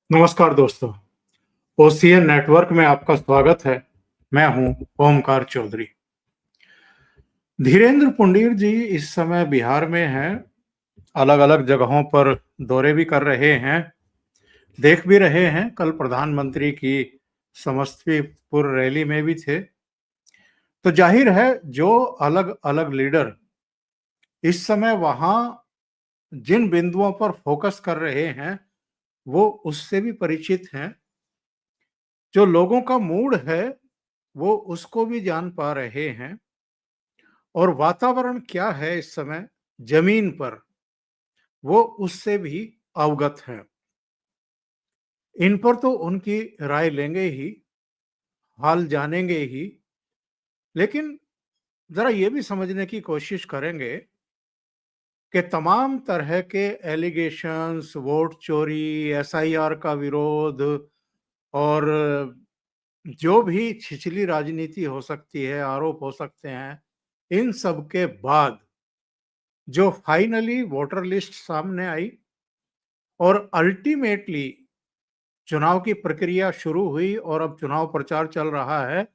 नमस्कार दोस्तों। OCN network में आपका स्वागत है। मैं हूं ओमकार चौधरी। धीरेन्द्र पुंडीर जी इस समय बिहार में हैं। अलग अलग जगहों पर दौरे भी कर रहे हैं, देख भी रहे हैं। कल प्रधानमंत्री की समस्तीपुर रैली में भी थे। तो जाहिर है जो अलग अलग लीडर इस समय वहां जिन बिंदुओं पर फोकस कर रहे हैं वो उससे भी परिचित हैं। जो लोगों का मूड है वो उसको भी जान पा रहे हैं, और वातावरण क्या है इस समय जमीन पर वो उससे भी अवगत है। इन पर तो उनकी राय लेंगे ही, हाल जानेंगे ही, लेकिन जरा ये भी समझने की कोशिश करेंगे कि तमाम तरह के एलिगेशंस, वोट चोरी, एसआईआर का विरोध और जो भी छिछली राजनीति हो सकती है, आरोप हो सकते हैं, इन सब के बाद जो फाइनली वोटर लिस्ट सामने आई और अल्टीमेटली चुनाव की प्रक्रिया शुरू हुई और अब चुनाव प्रचार चल रहा है।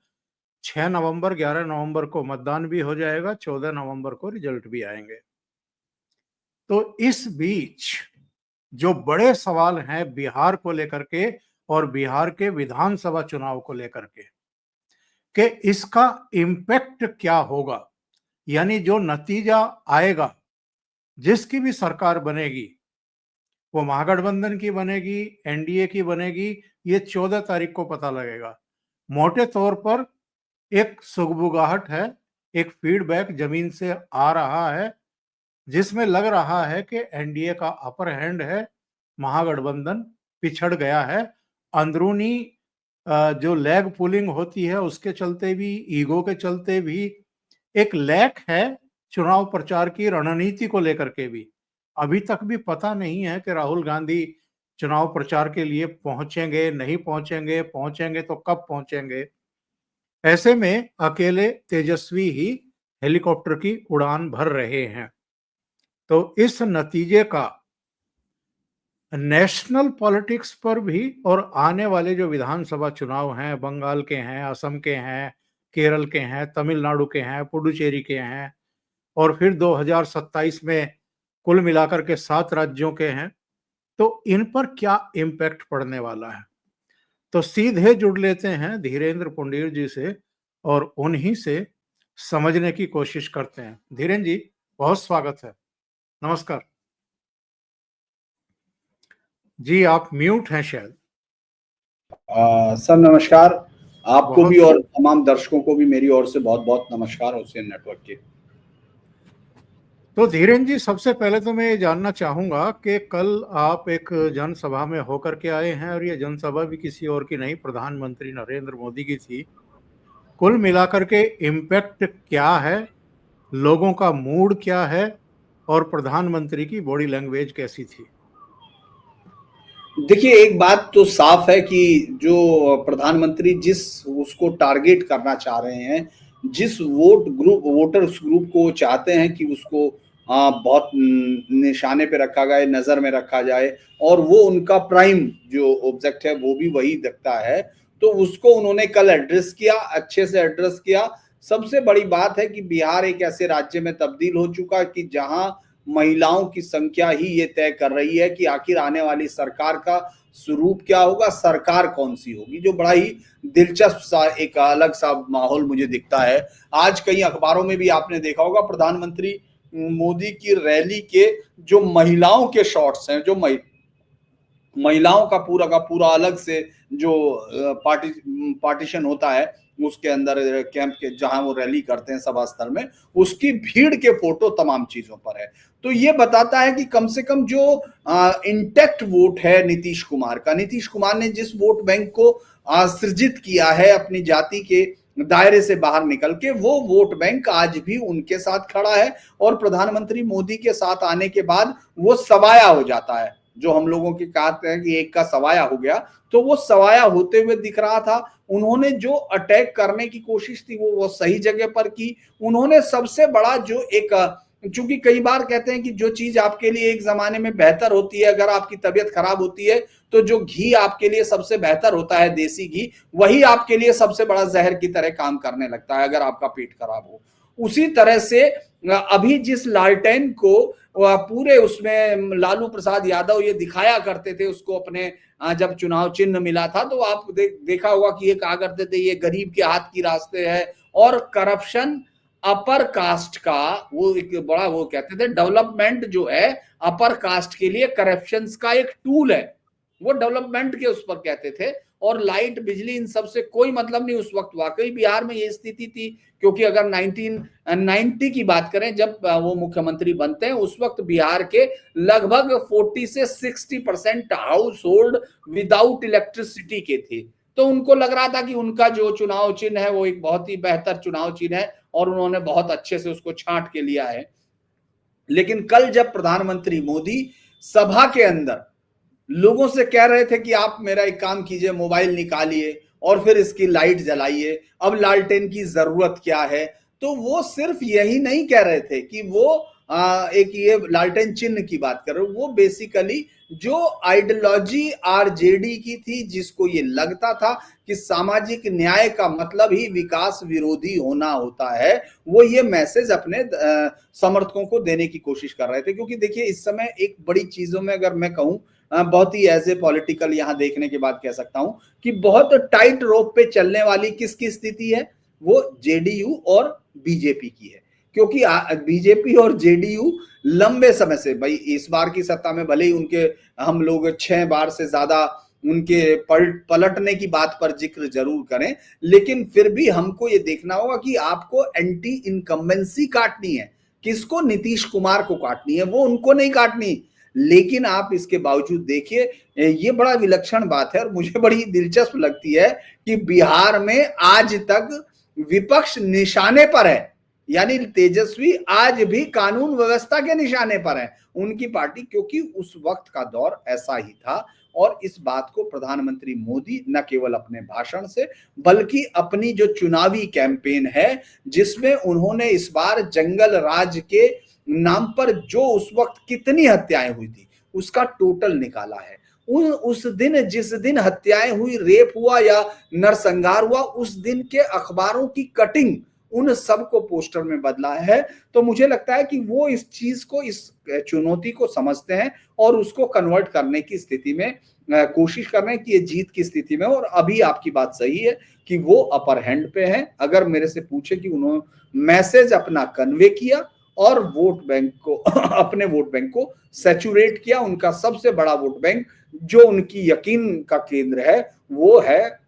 6 नवंबर 11 नवंबर को मतदान भी हो जाएगा, 14 नवंबर को रिजल्ट भी आएंगे। तो इस बीच जो बड़े सवाल हैं बिहार को लेकर के और बिहार के विधानसभा चुनाव को लेकर के कि इसका इम्पैक्ट क्या होगा, यानी जो नतीजा आएगा, जिसकी भी सरकार बनेगी, वो महागठबंधन की बनेगी, एनडीए की बनेगी, ये 14 तारीख को पता लगेगा। मोटे तौर पर एक सुगबुगाहट है, एक फीडबैक जमीन से आ रहा है जिसमें लग रहा है कि एनडीए का अपर हैंड है, महागठबंधन पिछड़ गया है। अंदरूनी जो लैग पुलिंग होती है उसके चलते भी, ईगो के चलते भी एक लैक है चुनाव प्रचार की रणनीति को लेकर के भी। अभी तक भी पता नहीं है कि राहुल गांधी चुनाव प्रचार के लिए पहुंचेंगे, नहीं पहुंचेंगे, पहुंचेंगे तो कब पहुंचेंगे। ऐसे में अकेले तेजस्वी ही हेलीकॉप्टर की उड़ान भर रहे हैं। तो इस नतीजे का नेशनल पॉलिटिक्स पर भी और आने वाले जो विधानसभा चुनाव हैं, बंगाल के हैं, असम के हैं, केरल के हैं, तमिलनाडु के हैं, पुडुचेरी के हैं, और फिर 2027 में कुल मिलाकर के 7 राज्यों के हैं, तो इन पर क्या इम्पैक्ट पड़ने वाला है। तो सीधे जुड़ लेते हैं धीरेन्द्र पुंडीर जी से और उन्हीं से समझने की कोशिश करते हैं। धीरेन्द्र जी, बहुत स्वागत है। नमस्कार जी। आप म्यूट हैं शायद। सर नमस्कार। आपको भी बहुत और तमाम दर्शकों को भी मेरी ओर से बहुत बहुत नमस्कार ओसीएन नेटवर्क के। तो धीरेन्द्र जी, सबसे पहले तो मैं ये जानना चाहूंगा कि कल आप एक जनसभा में होकर के आए हैं, और ये जनसभा भी किसी और की नहीं, प्रधानमंत्री नरेंद्र मोदी की थी। कुल मिलाकर के इम्पैक्ट क्या है, लोगों का मूड क्या है, और प्रधानमंत्री की बॉडी लैंग्वेज कैसी थी? देखिए, एक बात तो साफ है कि जो प्रधानमंत्री जिस उसको टारगेट करना चाह रहे हैं, जिस वोटर्स ग्रुप को चाहते हैं कि उसको बहुत निशाने पे रखा जाए, नजर में रखा जाए, और वो उनका प्राइम जो ऑब्जेक्ट है वो भी वही दिखता है, तो उसको उन्होंने कल एड्रेस किया, अच्छे से एड्रेस किया। सबसे बड़ी बात है कि बिहार एक ऐसे राज्य में तब्दील हो चुका है कि जहां महिलाओं की संख्या ही ये तय कर रही है कि आखिर आने वाली सरकार का स्वरूप क्या होगा, सरकार कौन सी होगी, जो बड़ा ही दिलचस्प सा एक अलग सा माहौल मुझे दिखता है। आज कई अखबारों में भी आपने देखा होगा प्रधानमंत्री मोदी की रैली के जो महिलाओं के शॉट्स हैं, जो महिलाओं का पूरा अलग से जो पार्टीशन होता है उसके अंदर कैंप के जहां वो रैली करते हैं सभा स्थल में, उसकी भीड़ के फोटो तमाम चीजों पर है। तो ये बताता है कि कम से कम जो इंटेक्ट वोट है नीतीश कुमार का, नीतीश कुमार ने जिस वोट बैंक को सृजित किया है अपनी जाति के दायरे से बाहर निकल के, वो वोट बैंक आज भी उनके साथ खड़ा है, और प्रधानमंत्री मोदी के साथ आने के बाद वो सवाया हो जाता है। जो हम लोगों के कहते हैं कि एक का सवाया हो गया, तो वो सवाया होते हुए दिख रहा था। उन्होंने जो अटैक करने की कोशिश थी वो सही जगह पर की। उन्होंने सबसे बड़ा जो एक चूंकि कई बार कहते हैं कि जो चीज आपके लिए एक जमाने में बेहतर होती है, अगर आपकी तबीयत खराब होती है तो जो घी आपके लिए सबसे बेहतर होता है, देसी घी, वही आपके लिए सबसे बड़ा जहर की तरह काम करने लगता है अगर आपका पेट खराब हो। उसी तरह से अभी जिस लालटेन को पूरे उसमें लालू प्रसाद यादव ये दिखाया करते थे उसको अपने जब चुनाव चिन्ह मिला था, तो आप देखा होगा कि ये कहा करते थे ये गरीब के हाथ की रास्ते है, और करप्शन अपर कास्ट का वो एक बड़ा वो कहते थे डेवलपमेंट जो है अपर कास्ट के लिए करप्शन का एक टूल है, वो डेवलपमेंट के उस पर कहते थे। और लाइट बिजली इन सब से कोई मतलब नहीं। उस वक्त वाकई बिहार में ये स्थिति थी, क्योंकि अगर 1990 की बात करें जब वो मुख्यमंत्री बनते हैं, उस वक्त बिहार के लगभग 40 से 60% हाउस होल्ड विदाउट इलेक्ट्रिसिटी के थे। तो उनको लग रहा था कि उनका जो चुनाव चिन्ह है वो एक बहुत ही बेहतर चुनाव चिन्ह है, और उन्होंने बहुत अच्छे से उसको छांट के लिया है। लेकिन कल जब प्रधानमंत्री मोदी सभा के अंदर लोगों से कह रहे थे कि आप मेरा एक काम कीजिए, मोबाइल निकालिए और फिर इसकी लाइट जलाइए, अब लालटेन की जरूरत क्या है, तो वो सिर्फ यही नहीं कह रहे थे कि वो एक ये लालटेन चिन्ह की बात कर रहे, वो बेसिकली जो आइडियोलॉजी आरजेडी की थी, जिसको ये लगता था कि सामाजिक न्याय का मतलब ही विकास विरोधी होना होता है, वो ये मैसेज अपने समर्थकों को देने की कोशिश कर रहे थे। क्योंकि देखिए इस समय एक बड़ी चीजों में अगर मैं कहूं, बहुत ही एज ए पॉलिटिकल यहां देखने के बाद कह सकता हूं कि बहुत टाइट रोप पे चलने वाली किसकी स्थिति है, वो जेडीयू और बीजेपी की है। क्योंकि बीजेपी और जेडीयू लंबे समय से, भाई इस बार की सत्ता में भले ही उनके हम लोग 6 बार से ज्यादा उनके पलटने की बात पर जिक्र जरूर करें, लेकिन फिर भी हमको ये देखना होगा कि आपको एंटी इनकम्बेंसी काटनी है। किसको? नीतीश कुमार को काटनी है, वो उनको नहीं काटनी। लेकिन आप इसके बावजूद देखिए, ये बड़ा विलक्षण बात है और मुझे बड़ी दिलचस्प लगती है कि बिहार में आज तक विपक्ष निशाने पर है, यानी तेजस्वी आज भी कानून व्यवस्था के निशाने पर है, उनकी पार्टी, क्योंकि उस वक्त का दौर ऐसा ही था। और इस बात को प्रधानमंत्री मोदी न केवल अपने भाषण से, बल्कि अपनी जो चुनावी कैंपेन है, जिसमें उन्होंने इस बार जंगल राज के नाम पर जो उस वक्त कितनी हत्याएं हुई थी उसका टोटल निकाला है। उस दिन जिस दिन हत्याएं हुई, रेप हुआ या नरसंहार हुआ, उस दिन के अखबारों की कटिंग उन सबको पोस्टर में बदला है। तो मुझे लगता है कि वो इस चीज को, इस चुनौती को समझते हैं और उसको कन्वर्ट करने की स्थिति में कोशिश कर रहे हैं कि ये जीत की स्थिति में। और अभी आपकी बात सही है कि वो अपर हैंड पे है। अगर मेरे से पूछे कि उन्होंने मैसेज अपना कन्वे किया और वोट बैंक को अपने वोट बैंक को सैचुरेट किया, उनका सबसे बड़ा वोट बैंक जो उनकी यकीन का केंद्र है वो है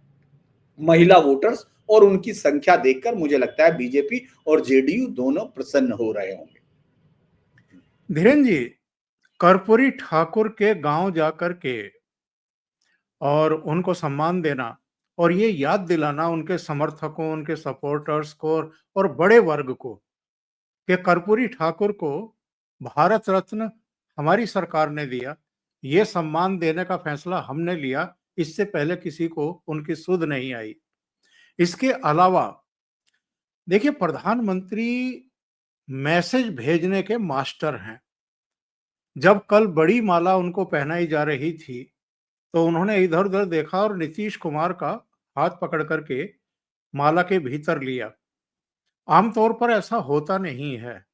महिला वोटर्स, और उनकी संख्या देखकर मुझे लगता है बीजेपी और जेडीयू दोनों प्रसन्न हो रहे होंगे। धीरेन्द्र जी, कर्पूरी ठाकुर के गांव जाकर के और उनको सम्मान देना और ये याद दिलाना उनके समर्थकों, उनके सपोर्टर्स को और बड़े वर्ग को कि कर्पूरी ठाकुर को भारत रत्न हमारी सरकार ने दिया, ये सम्मान देने का फैसला हमने लिया, इससे पहले किसी को उनकी सुध नहीं आई। इसके अलावा देखिए, प्रधानमंत्री मैसेज भेजने के मास्टर हैं। जब कल बड़ी माला उनको पहनाई जा रही थी, तो उन्होंने इधर-उधर देखा और नीतीश कुमार का हाथ पकड़ करके माला के भीतर लिया। आमतौर पर ऐसा होता नहीं है।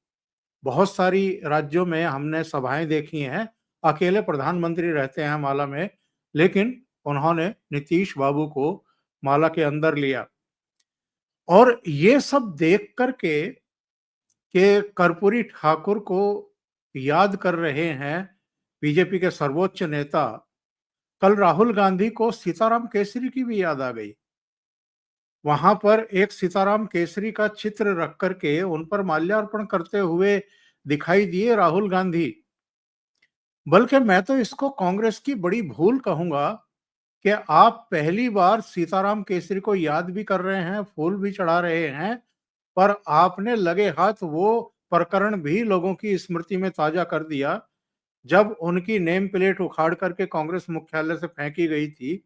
बहुत सारी राज्यों में हमने सभाएं देखी हैं, अकेले प्रधानमंत्री रहते हैं माला में, लेकिन उन्होंने नीतीश बाबू को माला के अंदर लिया। और ये सब देख करके कि कर्पूरी ठाकुर को याद कर रहे हैं बीजेपी के सर्वोच्च नेता, कल राहुल गांधी को सीताराम केसरी की भी याद आ गई। वहां पर एक सीताराम केसरी का चित्र रख करके उन पर माल्यार्पण करते हुए दिखाई दिए राहुल गांधी। बल्कि मैं तो इसको कांग्रेस की बड़ी भूल कहूंगा कि आप पहली बार सीताराम केसरी को याद भी कर रहे हैं, फूल भी चढ़ा रहे हैं, पर आपने लगे हाथ वो प्रकरण भी लोगों की स्मृति में ताजा कर दिया, जब उनकी नेम प्लेट उखाड़ करके कांग्रेस मुख्यालय से फेंकी गई थी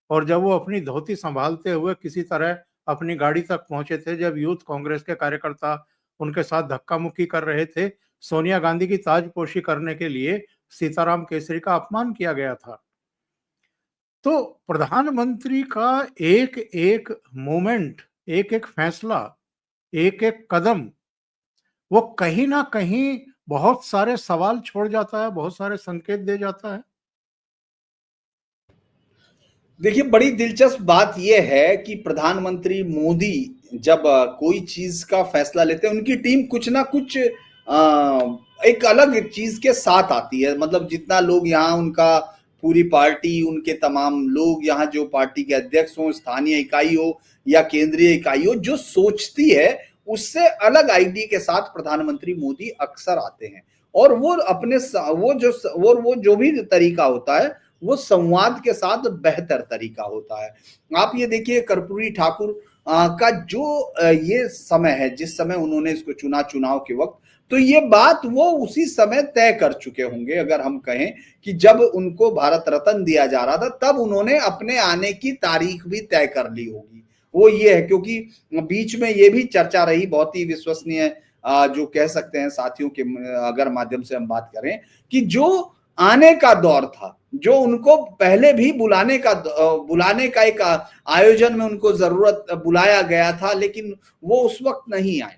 और जब वो अपनी धोती संभालते हुए किसी तरह अपनी गाड़ी तक पहुंचे थे, जब यूथ कांग्रेस के कार्यकर्ता उनके साथ धक्का मुक्की कर रहे थे, सोनिया गांधी की ताजपोशी करने के लिए सीताराम केसरी का अपमान किया गया था। तो प्रधानमंत्री का एक-एक मोमेंट, एक-एक फैसला, एक-एक कदम, वो कहीं न कहीं बहुत सारे सवाल छोड़ जाता है, बहुत सारे संकेत दे जाता है। देखिए, बड़ी दिलचस्प बात ये है कि प्रधानमंत्री मोदी जब कोई चीज़ का फैसला लेते हैं, उनकी टीम कुछ ना कुछ एक अलग चीज़ के साथ आती है। मतलब जितना लोग यहाँ उनका पूरी पार्टी, उनके तमाम लोग यहाँ जो पार्टी के अध्यक्ष हों, स्थानीय इकाई हो या केंद्रीय इकाई हो, जो सोचती है, उससे अलग आइडिया के साथ प्रधानमंत्री मोदी अक्सर आते हैं। और वो अपने वो जो भी तरीका होता है, वो संवाद के साथ बेहतर तरीका होता है। आप ये देखिए कर्पूरी ठाकुर का जो ये समय है, जिस समय उन्होंने इसको चुना चुनाव के वक्त, तो ये बात वो उसी समय तय कर चुके होंगे। अगर हम कहें कि जब उनको भारत रत्न दिया जा रहा था, तब उन्होंने अपने आने की तारीख भी तय कर ली होगी। वो ये है, क्योंकि बीच में ये भी चर्चा रही, बहुत ही विश्वसनीय जो कह सकते हैं साथियों के अगर माध्यम से हम बात करें, कि जो आने का दौर था, जो उनको पहले भी बुलाने का एक आयोजन में उनको जरूरत बुलाया गया था, लेकिन वो उस वक्त नहीं आए,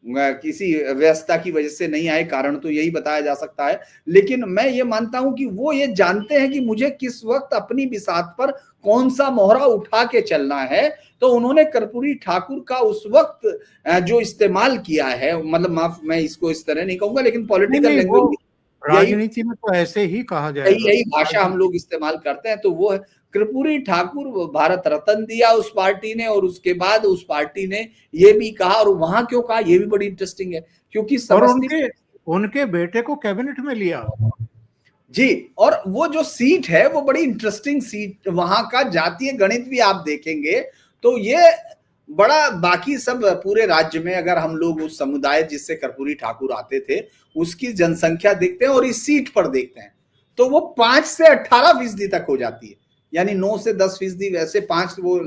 किसी व्यस्तता की वजह से नहीं आए। कारण तो यही बताया जा सकता है। लेकिन मैं ये मानता हूं कि वो ये जानते हैं कि मुझे किस वक्त अपनी बिसात पर कौन सा मोहरा उठा के चलना है। तो उन्होंने कर्पूरी ठाकुर का उस वक्त जो इस्तेमाल किया है, मतलब माफ, मैं इसको इस तरह नहीं कहूंगा, लेकिन नहीं, पॉलिटिकल नहीं, वो लैंग्वेज यही राजनीति में तो ऐसे ही कहा यही जाएगा। यही भाषा हम राजनीति लोग इस्तेमाल करते हैं। तो वो है कर्पूरी ठाकुर, भारत रत्न दिया उस पार्टी ने, और उसके बाद उस पार्टी ने ये भी कहा, और वहां क्यों कहा, ये भी बड़ी इंटरेस्टिंग है, क्योंकि और समस्ती उनके उनके बेटे को कैबिनेट में लिया। जी, और वो जो सीट है वो बड़ी इंटरेस्टिंग सीट, वहां का जातीय गणित भी आप देखेंगे तो ये बड़ा, बाकी सब पूरे राज्य में अगर हम लोग उस समुदाय जिससे कर्पूरी ठाकुर आते थे उसकी जनसंख्या देखते हैं और इस सीट पर देखते हैं, तो वो 5 से 18% तक हो जाती है। यानी 9 से 10%, वैसे 5 वो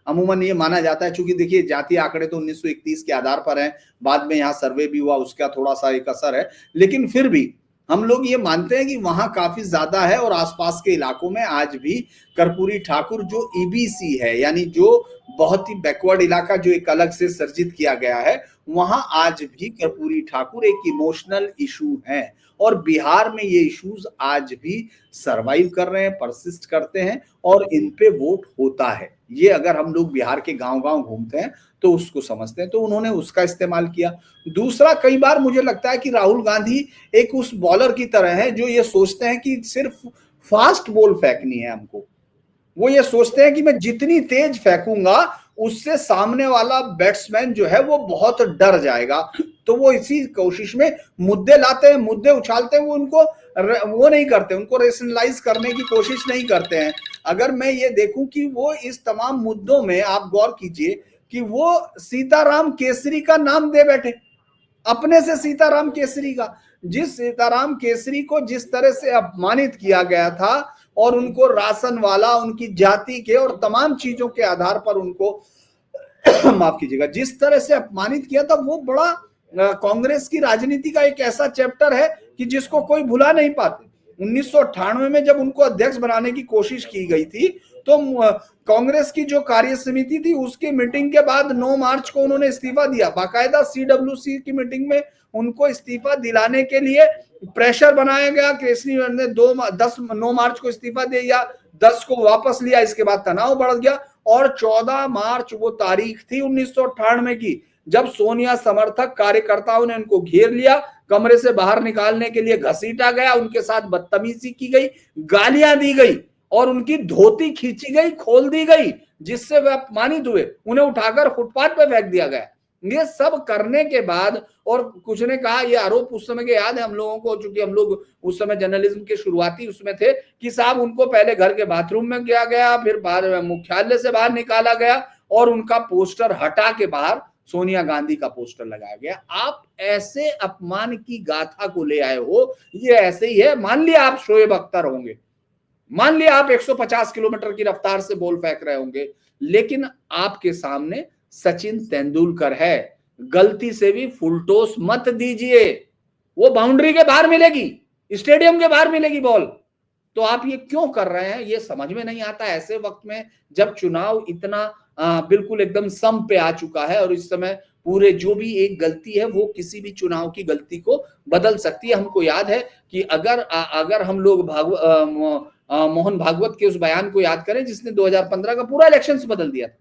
अमूमन ये माना जाता है, चूंकि देखिए जातीय आंकड़े तो 1931 के आधार पर हैं, बाद में यहाँ सर्वे भी हुआ, उसका थोड़ा सा एक असर है, लेकिन फिर भी हम लोग ये मानते हैं कि वहां काफी ज्यादा है। और आसपास के इलाकों में आज भी कर्पूरी ठाकुर जो ईबीसी है, यानी जो बहुत ही बैकवर्ड इलाका जो एक अलग से सर्जित किया गया है, वहां आज भी कर्पूरी ठाकुर एक इमोशनल इशू है। और बिहार में ये इश्यूज आज भी सरवाइव कर रहे हैं, परसिस्ट करते हैं, और इन पे वोट होता है। ये अगर हम लोग बिहार के गांव-गांव घूमते हैं तो उसको समझते हैं। तो उन्होंने उसका इस्तेमाल किया। दूसरा, कई बार मुझे लगता है कि राहुल गांधी एक उस बॉलर की तरह है जो ये सोचते हैं कि सिर्फ फास्ट बॉल फेंकनी है हमको। वो ये सोचते हैं कि मैं जितनी तेज फेंकूंगा उससे सामने वाला बैट्समैन जो है वो बहुत डर जाएगा। तो वो इसी कोशिश में मुद्दे लाते हैं, मुद्दे उछालते हैं, वो उनको वो नहीं करते, उनको रेशनलाइज करने की कोशिश नहीं करते हैं। अगर मैं ये देखूं कि वो इस तमाम मुद्दों में, आप गौर कीजिए कि वो सीताराम केसरी का नाम दे बैठे, अपने से सीताराम केसरी का, जिस सीताराम केसरी को जिस तरह से अपमानित किया गया था और उनको राशन वाला, उनकी जाति के और तमाम चीजों के आधार पर उनको माफ कीजिएगा, जिस तरह से अपमानित किया था, वो बड़ा कांग्रेस की राजनीति का एक ऐसा चैप्टर है कि जिसको कोई भुला नहीं पाते। 1998 में जब उनको अध्यक्ष बनाने की कोशिश की गई थी, तो कांग्रेस की जो कार्य समिति थी उसकी मीटिंग के बाद 9 मार्च को उन्होंने इस्तीफा दिया। बाकायदा सीडब्ल्यूसी की मीटिंग में उनको इस्तीफा दिलाने के लिए प्रेशर बनाया गया। केजरीवाल ने 9 मार्च को इस्तीफा दिया, 10 को वापस लिया, इसके बाद तनाव बढ़ गया और 14 मार्च वो तारीख थी 1998 की, जब सोनिया समर्थक कार्यकर्ताओं ने उनको घेर लिया, कमरे से बाहर निकालने के लिए घसीटा गया, उनके साथ बदतमीजी की गई, गालियां दी गई और उनकी धोती खींची गई, खोल दी गई, जिससे वे अपमानित हुए। उन्हें उठाकर फुटपाथ पे फेंक दिया गया। ये सब करने के बाद, और कुछ ने कहा, ये आरोप उस समय के याद है हम लोगों को, चूंकि हम लोग उस समय जर्नलिज्म के शुरुआती उसमें थे, कि साहब उनको पहले घर के बाथरूम में किया गया, फिर बाहर मुख्यालय से बाहर निकाला गया और उनका पोस्टर हटा के बाहर सोनिया गांधी का पोस्टर लगाया गया। आप ऐसे अपमान की गाथा को ले आए हो। ये ऐसे ही है, मान लिया आप शोएब अख्तर होंगे, मान लिया आप 150 किलोमीटर की रफ्तार से बॉल फेंक रहे होंगे, लेकिन आपके सामने सचिन तेंदुलकर है। गलती से भी फुल टॉस मत दीजिए, वो बाउंड्री के बाहर मिलेगी, स्टेडियम के बाहर मिलेगी बॉल। तो आप ये क्यों कर रहे हैं, ये समझ में नहीं आता ऐसे वक्त में, जब चुनाव इतना बिल्कुल एकदम सम पे आ चुका है, और इस समय पूरे जो भी एक गलती है वो किसी भी चुनाव की गलती को बदल सकती है। हमको याद है कि अगर हम लोग मोहन भागवत के उस बयान को याद करें जिसने 2015 का पूरा इलेक्शन बदल दिया था,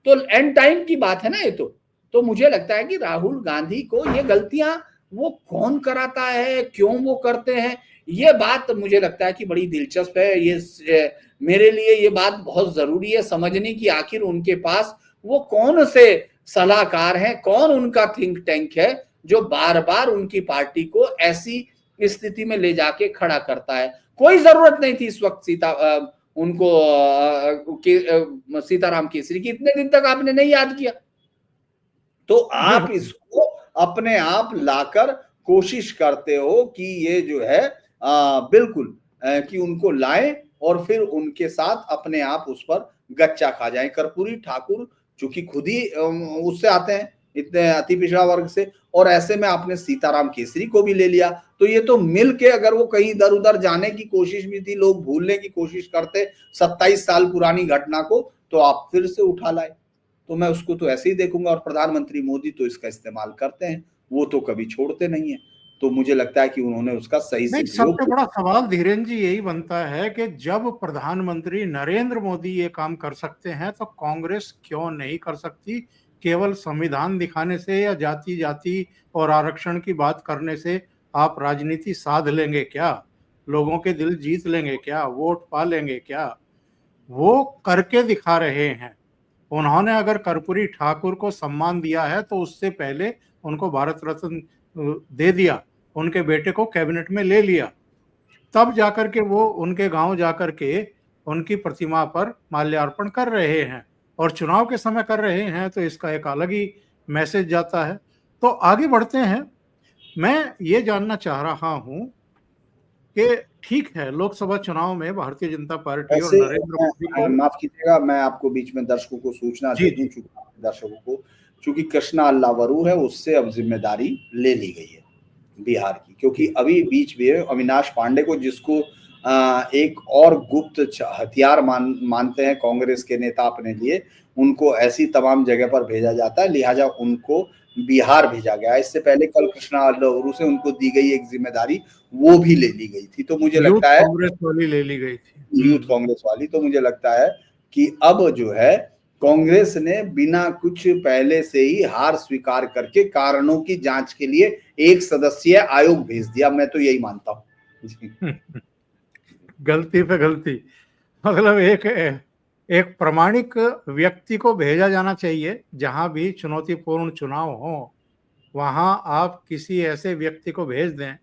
तो एंड टाइम की बात है ना ये। तो मुझे लगता है कि राहुल गांधी को ये गलतियां वो कौन कराता है, क्यों वो करते हैं, ये बात मुझे लगता है कि बड़ी दिलचस्प है। ये मेरे लिए ये बात बहुत जरूरी है समझने की, आखिर उनके पास वो कौन से सलाहकार हैं, कौन उनका थिंक टैंक है जो बार बार उनकी पार्टी को ऐसी स्थिति में ले जाके खड़ा करता है। कोई जरूरत नहीं थी इस वक्त उनको सीताराम केसरी की, इतने दिन तक आपने नहीं याद किया। तो आप इसको अपने आप लाकर कोशिश करते हो कि ये जो है बिल्कुल कि उनको लाएं और फिर उनके साथ अपने आप उस पर गच्चा खा जाएं। कर्पूरी ठाकुर चूंकि खुद ही उससे आते हैं, इतने अति पिछड़ा वर्ग से, और ऐसे में आपने सीताराम केसरी को भी ले लिया, तो ये तो मिल के अगर वो कहीं इधर उधर जाने की कोशिश भी थी, लोग भूलने की कोशिश करते 27 साल पुरानी घटना को, तो आप फिर से उठा लाए। तो मैं उसको तो ऐसे ही देखूंगा, और प्रधानमंत्री मोदी तो इसका इस्तेमाल करते हैं, वो तो कभी छोड़ते नहीं है। तो मुझे लगता है कि उन्होंने उसका सही से नहीं, प्रयोग सबसे बड़ा सवाल धीरेन्द्र जी यही बनता है कि जब प्रधानमंत्री नरेंद्र मोदी ये काम कर सकते हैं तो कांग्रेस क्यों नहीं कर सकती। केवल संविधान दिखाने से या जाति जाति और आरक्षण की बात करने से आप राजनीति साध लेंगे क्या? लोगों के दिल जीत लेंगे क्या? वोट पा लेंगे क्या? वो करके दिखा रहे हैं। उन्होंने अगर कर्पूरी ठाकुर को सम्मान दिया है तो उससे पहले उनको भारत रत्न दे दिया, उनके बेटे को कैबिनेट में ले लिया, तब जाकर के वो उनके गांव जाकर के उनकी प्रतिमा पर माल्यार्पण कर रहे हैं, और चुनाव के समय कर रहे हैं, तो इसका एक अलग ही मैसेज जाता है। तो आगे बढ़ते हैं। मैं ये जानना चाह रहा हूं कि ठीक है, लोकसभा चुनाव में भारतीय जनता पार्टी और वैसे नरेंद्र मोदी को माफ कीजिएगा, मैं आपको बीच में दर्शकों को सूचना जी दे दूं, जी चूंकि दर्शकों को, चूंकि कृष्णा अल्लावरू है, उससे अब जिम्मेदारी ले ली गई है बिहार की, क्योंकि अभी बीच में अविनाश पांडे को, जिसको एक और गुप्त हथियार मानते हैं कांग्रेस के नेता अपने लिए, उनको ऐसी तमाम जगह पर भेजा जाता है, लिहाजा उनको बिहार भेजा गया। इससे पहले कल कृष्णा अल्लावरू से उनको दी गई एक जिम्मेदारी वो भी ले ली गई थी। तो मुझे यूथ लगता है कांग्रेस वाली ले ली गई थी। यूथ कांग्रेस वाली, तो मुझे लगता है कि अब जो है कांग्रेस ने बिना कुछ पहले से ही हार स्वीकार करके कारणों की जांच के लिए एक सदस्यीय आयोग भेज दिया। मैं तो यही मानता हूँ। गलती पे गलती, मतलब एक प्रामाणिक व्यक्ति को भेजा जाना चाहिए। जहां भी चुनौतीपूर्ण चुनाव हो, वहां आप किसी ऐसे व्यक्ति को भेज दें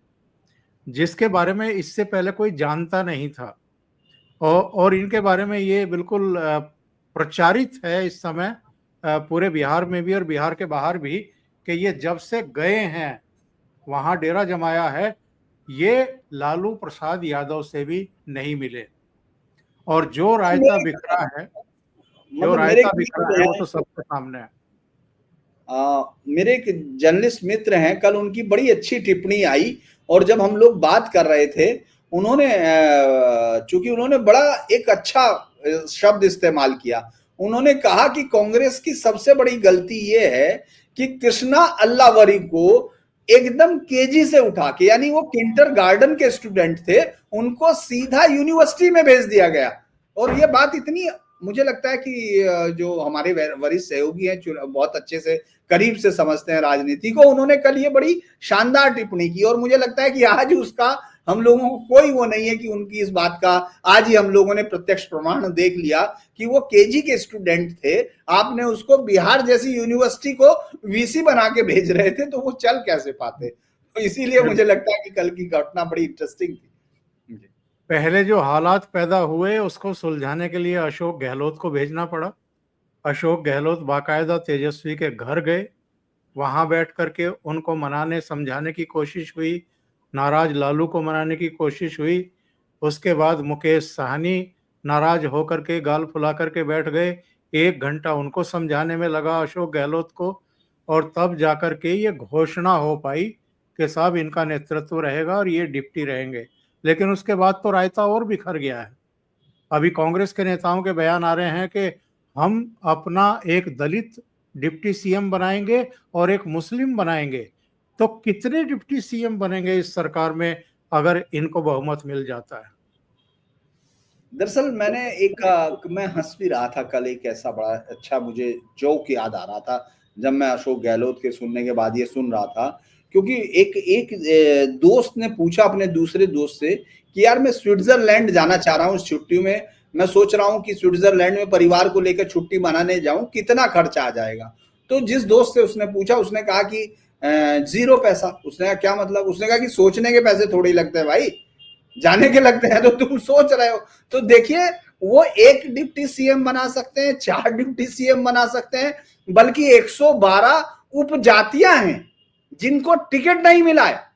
जिसके बारे में इससे पहले कोई जानता नहीं था, और इनके बारे में ये बिल्कुल प्रचारित है इस समय पूरे बिहार में भी और बिहार के बाहर भी, कि ये जब से गए हैं वहां डेरा जमाया है, ये लालू प्रसाद यादव से भी नहीं मिले, और जो रायता बिखरा है, जो मतलब मेरे रायता बिखरा है वो तो सबके सामने है। मेरे एक जर्नलिस्ट मित्र हैं, कल उनकी बड़ी अच्छी टिप्पणी आई, और जब हम लोग बात कर रहे थे, उन्होंने चूंकि उन्होंने बड़ा एक अच्छा शब्द इस्तेमाल किया। उन्होंने कहा कि कांग्रेस की सबसे बड़ी गलती ये है कि कृष्णा अल्लावरी को एकदम केजी से उठा के, यानी वो किंडरगार्टन के स्टूडेंट थे, उनको सीधा यूनिवर्सिटी में भेज दिया गया। और ये बात इतनी, मुझे लगता है कि जो हमारे वरिष्ठ सहयोगी हैं, बहुत अच्छे से करीब से समझते हैं राजनीति को, उन्होंने कल ये बड़ी शानदार टिप्पणी की, और मुझे लगता है कि आज उसका हम लोगों को कोई वो नहीं है कि उनकी इस बात का, आज ही हम लोगों ने प्रत्यक्ष प्रमाण देख लिया कि वो केजी के स्टूडेंट थे, आपने उसको बिहार जैसी यूनिवर्सिटी को वीसी बना के भेज रहे थे, तो वो चल कैसे पाते। तो इसीलिए मुझे लगता है कि कल की घटना बड़ी इंटरेस्टिंग थी। पहले जो हालात पैदा हुए उसको सुलझाने के लिए अशोक गहलोत को भेजना पड़ा। अशोक गहलोत बाकायदा तेजस्वी के घर गए, वहां बैठ करके उनको मनाने समझाने की कोशिश हुई, नाराज लालू को मनाने की कोशिश हुई। उसके बाद मुकेश साहनी नाराज होकर के गाल फुला करके बैठ गए। 1 घंटा उनको समझाने में लगा अशोक गहलोत को, और तब जाकर के ये घोषणा हो पाई कि साहब इनका नेतृत्व रहेगा और ये डिप्टी रहेंगे, लेकिन उसके बाद तो रायता और बिखर गया है। अभी कांग्रेस के नेताओं के बयान आ रहे हैं कि हम अपना एक दलित डिप्टी सीएम बनाएंगे और एक मुस्लिम बनाएंगे। तो कितने डिप्टी सीएम बनेंगे इस सरकार में अगर इनको बहुमत मिल जाता है? दरअसल मैं हँस भी रहा था कल, एक ऐसा बड़ा अच्छा मुझे जोक याद आ रहा था, जब मैं अशोक गहलोत के सुनने के बाद ये सुन रहा था। क्योंकि एक एक दोस्त ने पूछा अपने दूसरे दोस्त से कि यार मैं स्विट्ज़रलैंड जाना चाह रहा हूँ इस छुट्टियों में, मैं सोच रहा हूँ कि स्विट्ज़रलैंड में परिवार को लेकर छुट्टी मनाने जाऊँ, कितना खर्चा आ जाएगा? तो जिस दोस्त से उसने पूछा उसने कहा कि 0 पैसा। उसने कहा क्या मतलब? उसने कहा कि सोचने के पैसे थोड़े ही लगते हैं भाई, जाने के लगते हैं, तो तुम सोच रहे हो। तो देखिए, वो एक डिप्टी सीएम बना सकते हैं, 4 डिप्टी सीएम बना सकते हैं, बल्कि 112 उपजातियां हैं जिनको टिकट नहीं मिला है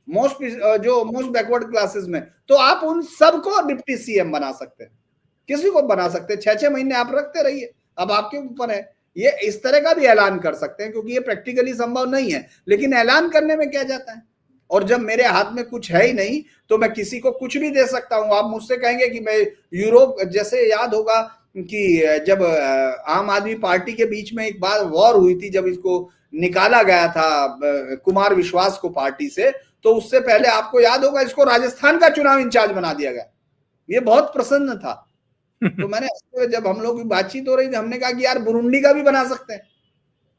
मोस्ट बैकवर्ड क्लासेस में, तो आप उन सबको डिप्टी सीएम बना सकते हैं, किसी को बना सकते हैं। 6-6 महीने आप रखते रहिए, अब आपके ऊपर है। ये इस तरह का भी ऐलान कर सकते हैं, क्योंकि ये प्रैक्टिकली संभव नहीं है, लेकिन ऐलान करने में क्या जाता है। और जब मेरे हाथ में कुछ है ही नहीं, तो मैं किसी को कुछ भी दे सकता हूं। आप मुझसे कहेंगे कि मैं यूरोप, जैसे याद होगा कि जब आम आदमी पार्टी के बीच में एक बार वॉर हुई थी, जब इसको निकाला गया था कुमार विश्वास को पार्टी से, तो उससे पहले आपको याद होगा इसको राजस्थान का चुनाव इंचार्ज बना दिया गया। ये बहुत प्रसन्न था। तो मैंने, जब हम लोग की बातचीत हो रही थी, हमने कहा कि यार बुरुंडी का भी बना सकते हैं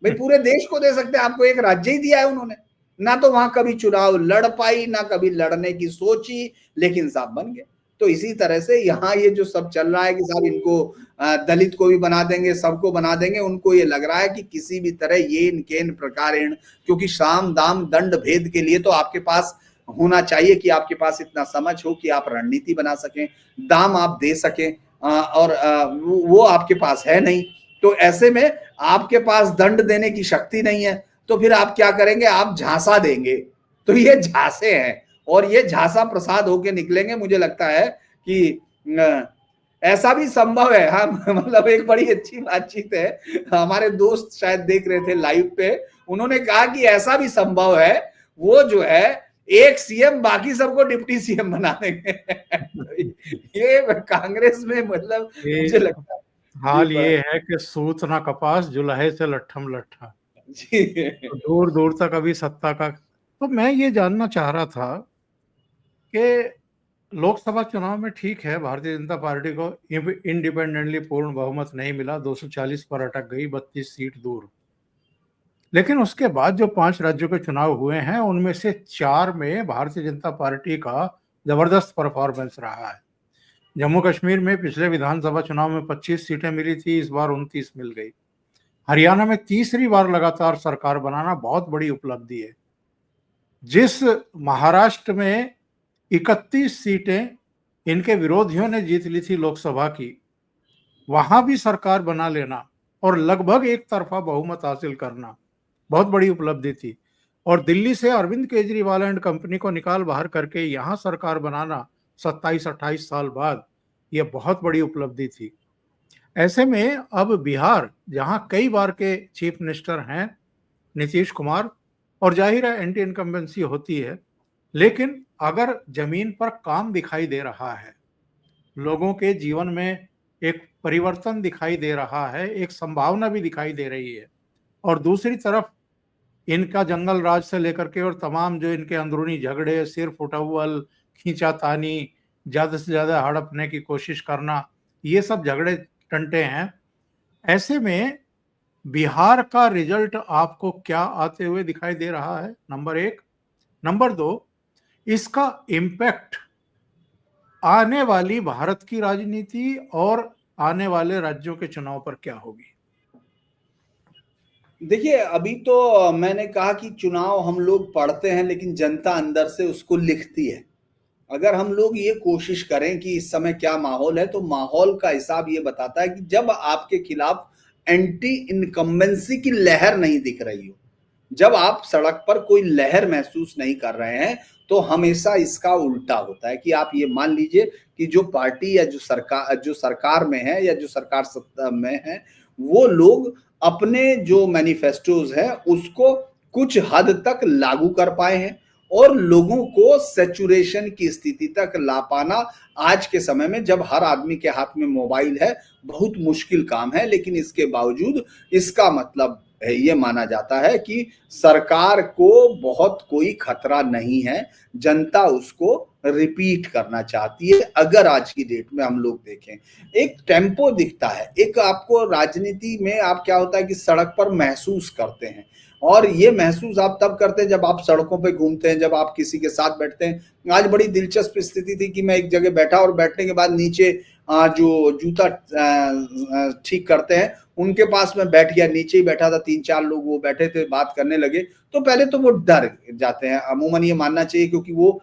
भाई, पूरे देश को दे सकते हैं, आपको एक राज्य ही दिया है उन्होंने। ना तो वहां कभी चुनाव लड़ पाई, ना कभी लड़ने की सोची, लेकिन साहब बन गए। तो इसी तरह से यहाँ ये जो सब चल रहा है कि साहब इनको दलित को भी बना देंगे, सबको बना देंगे, उनको ये लग रहा है कि किसी भी तरह ये केन प्रकारेण, क्योंकि साम दाम दंड भेद के लिए तो आपके पास होना चाहिए कि आपके पास इतना समझ हो कि आप रणनीति बना सकें, दाम आप दे सकें, और वो आपके पास है नहीं। तो ऐसे में आपके पास दंड देने की शक्ति नहीं है, तो फिर आप क्या करेंगे? आप झांसा देंगे। तो ये झांसे हैं, और ये झांसा प्रसाद होके निकलेंगे। मुझे लगता है कि ऐसा भी संभव है। हाँ, मतलब एक बड़ी अच्छी बातचीत है, हमारे दोस्त शायद देख रहे थे लाइव पे, उन्होंने कहा कि ऐसा भी संभव है, वो जो है एक सीएम बाकी सबको डिप्टी सीएम बना देंगे। ये कांग्रेस में, मतलब मुझे ये लगता है जी हाल ये है कि सूत ना कपास जुलाहे से लट्ठम लट्ठा। जी। तो दूर दूर तक अभी सत्ता का। तो मैं ये जानना चाह रहा था कि लोकसभा चुनाव में ठीक है, भारतीय जनता पार्टी को इंडिपेंडेंटली पूर्ण बहुमत नहीं मिला, 240 पर अटक गई, 32 सीट दूर। लेकिन उसके बाद जो 5 राज्यों के चुनाव हुए हैं, उनमें से 4 में भारतीय जनता पार्टी का जबरदस्त परफॉर्मेंस रहा है। जम्मू कश्मीर में पिछले विधानसभा चुनाव में 25 सीटें मिली थी, इस बार 29 मिल गई। हरियाणा में तीसरी बार लगातार सरकार बनाना बहुत बड़ी उपलब्धि है। जिस महाराष्ट्र में 31 सीटें इनके विरोधियों ने जीत ली थी लोकसभा की, वहां भी सरकार बना लेना और लगभग एक तरफा बहुमत हासिल करना बहुत बड़ी उपलब्धि थी। और दिल्ली से अरविंद केजरीवाल एंड कंपनी को निकाल बाहर करके यहाँ सरकार बनाना 27-28 साल बाद, यह बहुत बड़ी उपलब्धि थी। ऐसे में अब बिहार, जहां कई बार के चीफ मिनिस्टर हैं नीतीश कुमार, और जाहिर है एंटी इनकम्बेंसी होती है, लेकिन अगर जमीन पर काम दिखाई दे रहा है, लोगों के जीवन में एक परिवर्तन दिखाई दे रहा है, एक संभावना भी दिखाई दे रही है, और दूसरी तरफ इनका जंगल राज से लेकर के और तमाम जो इनके अंदरूनी झगड़े, सिर फुटौल, खींचातानी, ज्यादा से ज्यादा हड़पने की कोशिश करना, ये सब झगड़े टंटे हैं। ऐसे में बिहार का रिजल्ट आपको क्या आते हुए दिखाई दे रहा है? नंबर 1। नंबर 2, इसका इम्पैक्ट आने वाली भारत की राजनीति और आने वाले राज्यों के चुनाव पर क्या होगी? देखिए, अभी तो मैंने कहा कि चुनाव हम लोग पढ़ते हैं, लेकिन जनता अंदर से उसको लिखती है। अगर हम लोग ये कोशिश करें कि इस समय क्या माहौल है, तो माहौल का हिसाब ये बताता है कि जब आपके खिलाफ एंटी इनकम्बेंसी की लहर नहीं दिख रही हो, जब आप सड़क पर कोई लहर महसूस नहीं कर रहे हैं, तो हमेशा इसका उल्टा होता है कि आप ये मान लीजिए कि जो पार्टी या जो सरकार में है या जो सरकार सत्ता में है, वो लोग अपने जो मैनिफेस्टोज है उसको कुछ हद तक लागू कर पाए हैं और लोगों को सैचुरेशन की स्थिति तक ला पाना आज के समय में, जब हर आदमी के हाथ में मोबाइल है, बहुत मुश्किल काम है। लेकिन इसके बावजूद इसका मतलब ये माना जाता है कि सरकार को बहुत कोई खतरा नहीं है, जनता उसको रिपीट करना चाहती है। अगर आज की डेट में हम लोग देखें, एक टेम्पो दिखता है, एक आपको राजनीति में आप क्या होता है कि सड़क पर महसूस करते हैं, और ये महसूस आप तब करते हैं जब आप सड़कों पे घूमते हैं, जब आप किसी के साथ बैठते हैं। आज बड़ी दिलचस्प स्थिति थी कि मैं एक जगह बैठा और बैठने के बाद नीचे जो जूता ठीक करते हैं उनके पास में बैठ गया, नीचे ही बैठा था, 3-4 लोग वो बैठे थे, बात करने लगे। तो पहले तो वो डर जाते हैं, अमूमन ये मानना चाहिए, क्योंकि वो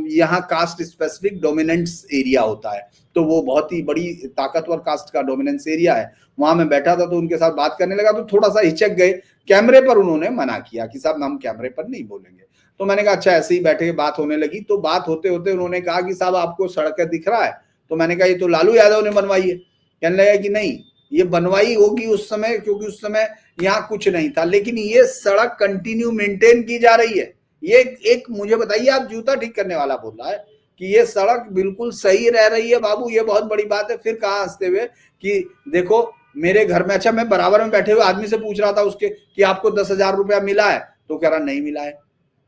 यहाँ कास्ट स्पेसिफिक डोमिनेंस एरिया होता है, तो वो बहुत ही बड़ी ताकतवर कास्ट का डोमिनेंस एरिया है। वहां मैं बैठा था तो उनके साथ बात करने लगा तो थोड़ा सा हिचक गए। कैमरे पर उन्होंने मना किया कि साहब हम कैमरे पर नहीं बोलेंगे। तो मैंने कहा अच्छा, ऐसे ही बैठे बात होने लगी। तो बात होते होते उन्होंने कहा कि साहब आपको सड़क दिख रहा है? तो मैंने कहा ये तो लालू यादव ने बनवाई है। कहने लगा कि नहीं, ये बनवाई होगी उस समय, क्योंकि उस समय यहाँ कुछ नहीं था, लेकिन ये सड़क कंटिन्यू मेंटेन की जा रही है। ये एक मुझे बताइए, आप जूता ठीक करने वाला बोल रहा है कि ये सड़क बिल्कुल सही रह रही है बाबू, ये बहुत बड़ी बात है। फिर कहा हंसते हुए कि देखो मेरे घर में, अच्छा मैं बराबर में बैठे हुए आदमी से पूछ रहा था उसके कि आपको 10,000 रुपया मिला है? तो कह रहा नहीं मिला है।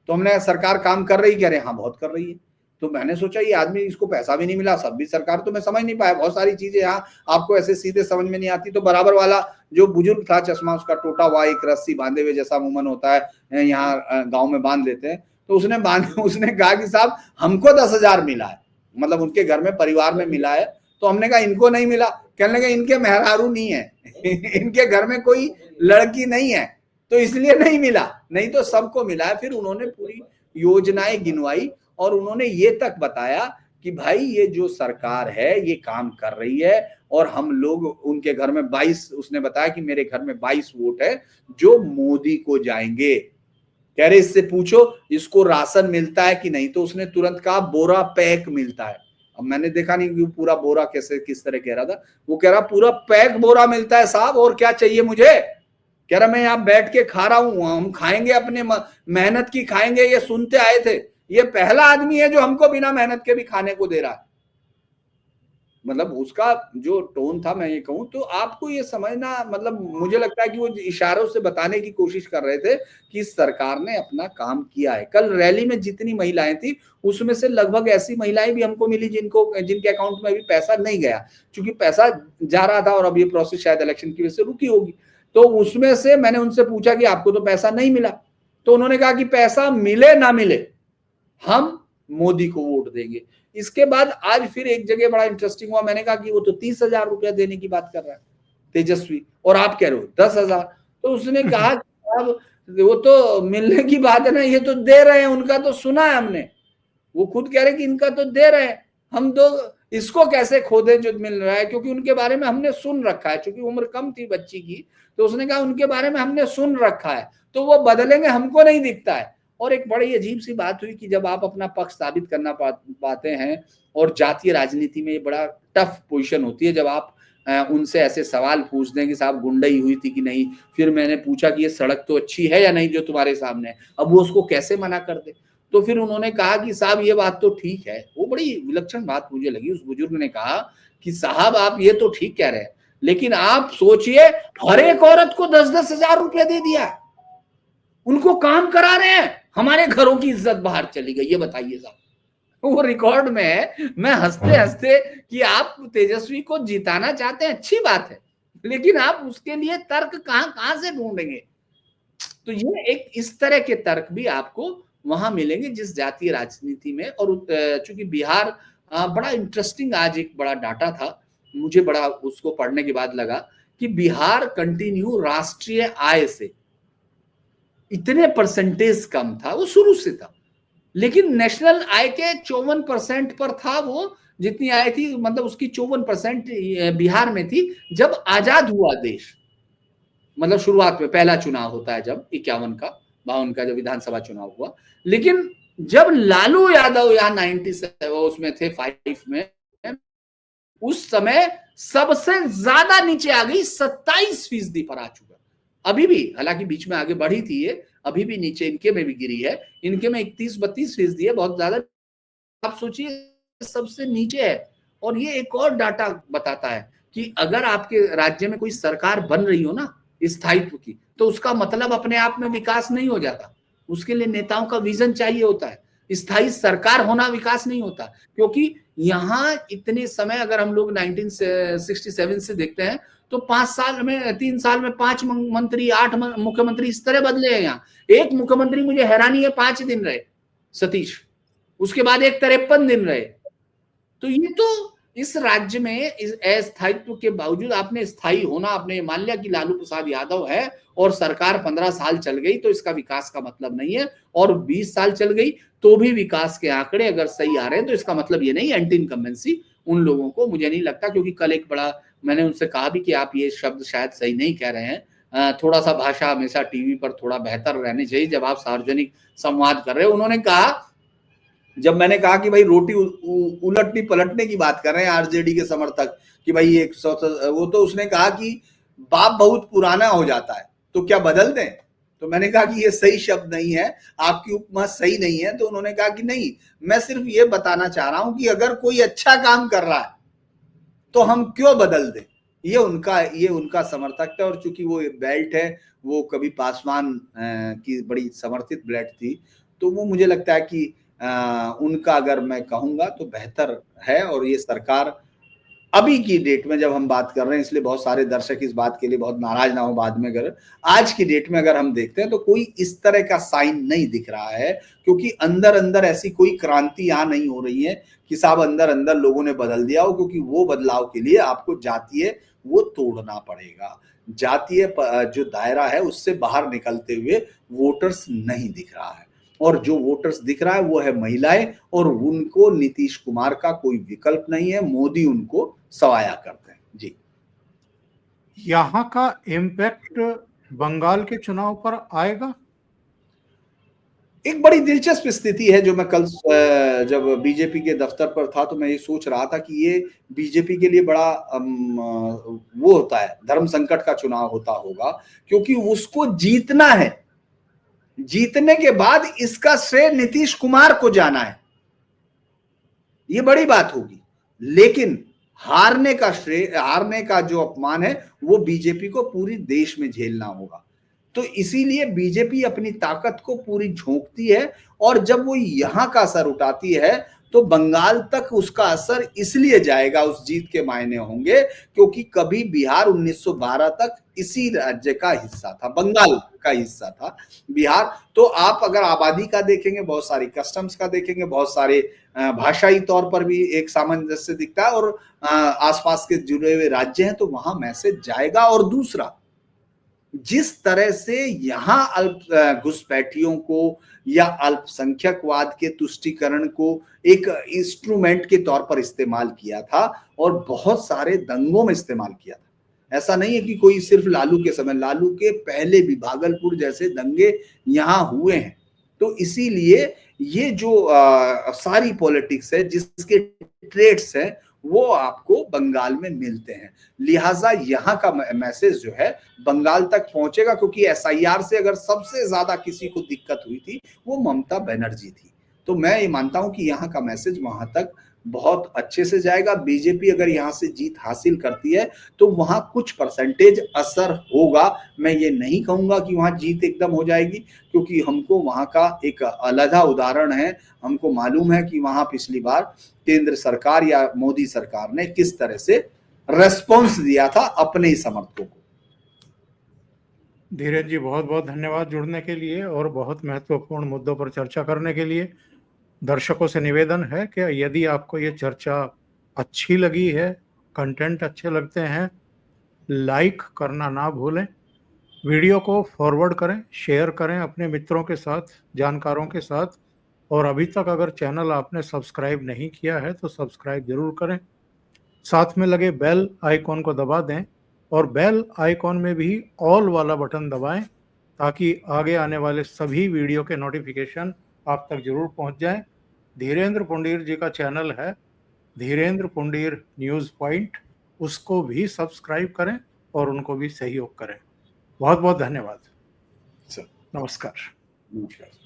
तो हमने, सरकार काम कर रही? कह रहे हाँ बहुत कर रही है। तो मैंने सोचा ये आदमी, इसको पैसा भी नहीं मिला, सब भी सरकार, तो मैं समझ नहीं पाया। बहुत सारी चीजें यहाँ आपको ऐसे सीधे समझ में नहीं आती। तो बराबर वाला जो बुजुर्ग था, चश्मा उसका टूटा हुआ, एक रस्सी बांधे हुए जैसा अमूमन होता है, यहाँ गाँव में बांध देते हैं, तो उसने कहा कि साहब हमको 10,000 मिला है, मतलब उनके घर में परिवार में मिला है। तो हमने कहा इनको नहीं मिला। कहने लगे इनके मेहरारू नहीं है इनके घर में कोई लड़की नहीं है, तो इसलिए नहीं मिला, नहीं तो सबको मिला है। फिर उन्होंने पूरी योजनाएं गिनवाई और उन्होंने ये तक बताया कि भाई ये जो सरकार है ये काम कर रही है, और हम लोग उनके घर में 22, उसने बताया कि मेरे घर में 22 वोट है जो मोदी को जाएंगे। कह रहे इससे पूछो इसको राशन मिलता है कि नहीं? तो उसने तुरंत कहा बोरा पैक मिलता है। अब मैंने देखा नहीं कि पूरा बोरा कैसे, किस तरह कह रहा था। वो कह रहा पूरा पैक बोरा मिलता है साहब, और क्या चाहिए मुझे? कह रहा मैं यहाँ बैठ के खा रहा हूं, हम खाएंगे, अपने मेहनत की खाएंगे, ये सुनते आए थे। ये पहला आदमी है जो हमको बिना मेहनत के भी खाने को दे रहा है। मतलब उसका जो टोन था, मैं ये कहूं तो आपको ये समझना, मतलब मुझे लगता है कि वो इशारों से बताने की कोशिश कर रहे थे कि सरकार ने अपना काम किया है। कल रैली में जितनी महिलाएं थी उसमें से लगभग ऐसी महिलाएं भी हमको मिली जिनके अकाउंट में अभी पैसा नहीं गया, क्योंकि पैसा जा रहा था और अब ये प्रोसेस शायद इलेक्शन की वजह से रुकी होगी। तो उसमें से मैंने उनसे पूछा कि आपको तो पैसा नहीं मिला, तो उन्होंने कहा कि पैसा मिले ना मिले हम मोदी को वोट देंगे। इसके बाद आज फिर एक जगह बड़ा इंटरेस्टिंग हुआ, मैंने कहा कि वो तो 30,000 रुपया देने की बात कर रहा है तेजस्वी, और आप कह रहे हो 10,000। तो उसने कहा अब वो तो मिलने की बात है ना, ये तो दे रहे हैं, उनका तो सुना है हमने, वो खुद कह रहे कि इनका तो दे रहे हैं, हम तो इसको कैसे खो दें जो मिल रहा है, क्योंकि उनके बारे में हमने सुन रखा है। क्योंकि उम्र कम थी बच्ची की, तो उसने कहा उनके बारे में हमने सुन रखा है, तो वो बदलेंगे हमको नहीं दिखता है। और एक बड़ी अजीब सी बात हुई कि जब आप अपना पक्ष साबित करना पाते हैं, और जातीय राजनीति में ये बड़ा टफ पोजीशन होती है, जब आप उनसे ऐसे सवाल पूछ दें कि साहब गुंडई हुई थी कि नहीं, फिर मैंने पूछा कि ये सड़क तो अच्छी है या नहीं जो तुम्हारे सामने है, अब वो उसको कैसे मना कर दे। तो फिर उन्होंने कहा कि साहब ये बात तो ठीक है। वो बड़ी विलक्षण बात मुझे लगी। उस बुजुर्ग ने कहा कि साहब आप ये तो ठीक कह रहे हैं, लेकिन आप सोचिए हर एक औरत को 10-10 हजार रुपया दे दिया, उनको काम करा रहे हैं, हमारे घरों की इज्जत बाहर चली गई। ये बताइए साहब, वो रिकॉर्ड में है। मैं हंसते हंसते कि आप तेजस्वी को जिताना चाहते हैं, अच्छी बात है, लेकिन आप उसके लिए तर्क कहां कहां से ढूंढेंगे? तो ये एक इस तरह के तर्क भी आपको वहां मिलेंगे जिस जातीय राजनीति में। और चूंकि बिहार बड़ा इंटरेस्टिंग, आज एक बड़ा डाटा था मुझे, बड़ा उसको पढ़ने के बाद लगा कि बिहार कंटिन्यू राष्ट्रीय आय से इतने परसेंटेज कम था, वो शुरू से था, लेकिन नेशनल आय के 54% पर था वो, जितनी आय थी, मतलब उसकी 54% बिहार में थी जब आजाद हुआ देश। मतलब शुरुआत में पहला चुनाव होता है जब 51 का 52 का जब विधानसभा चुनाव हुआ। लेकिन जब लालू यादव यहाँ 97 उसमें थे 5 में, उस समय सबसे ज्यादा नीचे आ गई, 27% पर आ चुका। अभी भी हालांकि बीच में आगे बढ़ी थी ये, अभी भी नीचे इनके में भी गिरी है, इनके में 31-32% है, बहुत ज्यादा। आप सोचिए सबसे नीचे है। और ये एक और डाटा बताता है कि अगर आपके राज्य में कोई सरकार बन रही हो ना स्थायित्व की, तो उसका मतलब अपने आप में विकास नहीं हो जाता, उसके लिए नेताओं का विजन चाहिए होता है। स्थायी सरकार होना विकास नहीं होता, क्योंकि यहाँ इतने समय अगर हम लोग 1967 से देखते हैं तो 5 साल में 3 साल में 5 मंत्री 8 मुख्यमंत्री इस तरह बदले हैं। यहाँ एक मुख्यमंत्री मुझे हैरानी है 5 दिन रहे, सतीश, उसके बाद एक 53 दिन रहे। तो ये तो इस राज्य में इस अस्थायित्व के बावजूद आपने स्थायी होना, आपने मान लिया कि लालू प्रसाद यादव है और सरकार 15 साल चल गई तो इसका विकास का मतलब नहीं है, और 20 साल चल गई तो भी विकास के आंकड़े अगर सही आ रहे हैं तो इसका मतलब ये नहीं एंटी इनकम्बेंसी उन लोगों को, मुझे नहीं लगता। क्योंकि कल एक बड़ा, मैंने उनसे कहा भी कि आप ये शब्द शायद सही नहीं कह रहे हैं, थोड़ा सा भाषा हमेशा टीवी पर थोड़ा बेहतर रहनी चाहिए जब आप सार्वजनिक संवाद कर रहे हो। उन्होंने कहा, जब मैंने कहा कि भाई रोटी उलटनी पलटने की बात कर रहे हैं आरजेडी के समर्थक कि भाई वो तो उसने कहा कि बाप बहुत पुराना हो जाता है तो क्या बदल दें। तो मैंने कहा कि ये सही शब्द नहीं है, आपकी उपमा सही नहीं है। तो उन्होंने कहा कि नहीं, मैं सिर्फ ये बताना चाह रहा हूं कि अगर कोई अच्छा काम कर रहा है तो हम क्यों बदल दें। ये उनका समर्थक था। और चूंकि वो बेल्ट है, वो कभी पासवान की बड़ी समर्थित बेल्ट थी, तो वो मुझे लगता है कि उनका अगर मैं कहूंगा तो बेहतर है। और ये सरकार अभी की डेट में जब हम बात कर रहे हैं, इसलिए बहुत सारे दर्शक इस बात के लिए बहुत नाराज ना हो बाद में, अगर आज की डेट में अगर हम देखते हैं तो कोई इस तरह का साइन नहीं दिख रहा है, क्योंकि अंदर अंदर ऐसी कोई क्रांति यहां नहीं हो रही है कि साहब अंदर अंदर लोगों ने बदल दिया हो। क्योंकि वो बदलाव के लिए आपको जातीय वो तोड़ना पड़ेगा। जातीय जो दायरा है उससे बाहर निकलते हुए वोटर्स नहीं दिख रहा है। और जो वोटर्स दिख रहा है वो है महिलाएं, और उनको नीतीश कुमार का कोई विकल्प नहीं है, मोदी उनको सवाया करते हैं। जी, यहाँ का इम्पैक्ट बंगाल के चुनाव पर आएगा? एक बड़ी दिलचस्प स्थिति है जो मैं कल जब बीजेपी के दफ्तर पर था तो मैं ये सोच रहा था कि ये बीजेपी के लिए बड़ा वो होता है, धर्म संकट का चुनाव होता होगा, क्योंकि उसको जीतना है। जीतने के बाद इसका श्रेय नीतीश कुमार को जाना है, ये बड़ी बात होगी। लेकिन हारने का श्रेय, हारने का जो अपमान है वो बीजेपी को पूरी देश में झेलना होगा। तो इसीलिए बीजेपी अपनी ताकत को पूरी झोंकती है, और जब वो यहां का असर उठाती है तो बंगाल तक उसका असर इसलिए जाएगा, उस जीत के मायने होंगे, क्योंकि कभी बिहार 1912 तक इसी राज्य का हिस्सा था, बंगाल का हिस्सा था बिहार। तो आप अगर आबादी का देखेंगे, बहुत सारी कस्टम्स का देखेंगे, बहुत सारे भाषाई तौर पर भी एक सामंजस्य दिखता है, और आसपास के जुड़े हुए राज्य हैं तो वहां मैसेज जाएगा। और दूसरा, जिस तरह से यहां अल्प घुसपैठियों को या अल्पसंख्यकवाद के तुष्टीकरण को एक इंस्ट्रूमेंट के तौर पर इस्तेमाल किया था, और बहुत सारे दंगों में इस्तेमाल किया था। ऐसा नहीं है कि कोई सिर्फ लालू के समय, लालू के पहले भी भागलपुर जैसे दंगे यहां हुए हैं। तो इसीलिए ये जो सारी पॉलिटिक्स है, जिसके ट्रेड्स हैं, वो आपको बंगाल में मिलते हैं। लिहाजा यहाँ का मैसेज जो है बंगाल तक पहुंचेगा, क्योंकि एसआईआर से अगर सबसे ज्यादा किसी को दिक्कत हुई थी वो ममता बनर्जी थी। तो मैं ये मानता हूं कि यहाँ का मैसेज वहां तक बहुत अच्छे से जाएगा। बीजेपी अगर यहाँ से जीत हासिल करती है तो वहां कुछ परसेंटेज असर होगा। मैं ये नहीं कहूंगा कि वहां जीत एकदम हो जाएगी, क्योंकि हमको वहां का एक अलग उदाहरण है। हमको मालूम है कि वहां पिछली बार केंद्र सरकार या मोदी सरकार ने किस तरह से रेस्पॉन्स दिया था अपने ही समर्थकों को। धीरज जी, बहुत बहुत धन्यवाद जुड़ने के लिए और बहुत महत्वपूर्ण मुद्दों पर चर्चा करने के लिए। दर्शकों से निवेदन है कि यदि आपको ये चर्चा अच्छी लगी है, कंटेंट अच्छे लगते हैं, लाइक करना ना भूलें, वीडियो को फॉरवर्ड करें, शेयर करें अपने मित्रों के साथ, जानकारों के साथ, और अभी तक अगर चैनल आपने सब्सक्राइब नहीं किया है तो सब्सक्राइब जरूर करें। साथ में लगे बेल आइकॉन को दबा दें, और बेल आइकॉन में भी ऑल वाला बटन दबाएं, ताकि आगे आने वाले सभी वीडियो के नोटिफिकेशन आप तक जरूर पहुंच जाएं। धीरेन्द्र पुंडीर जी का चैनल है धीरेन्द्र पुंडीर न्यूज़ पॉइंट, उसको भी सब्सक्राइब करें और उनको भी सहयोग करें। बहुत बहुत धन्यवाद। नमस्कार। नमस्कार।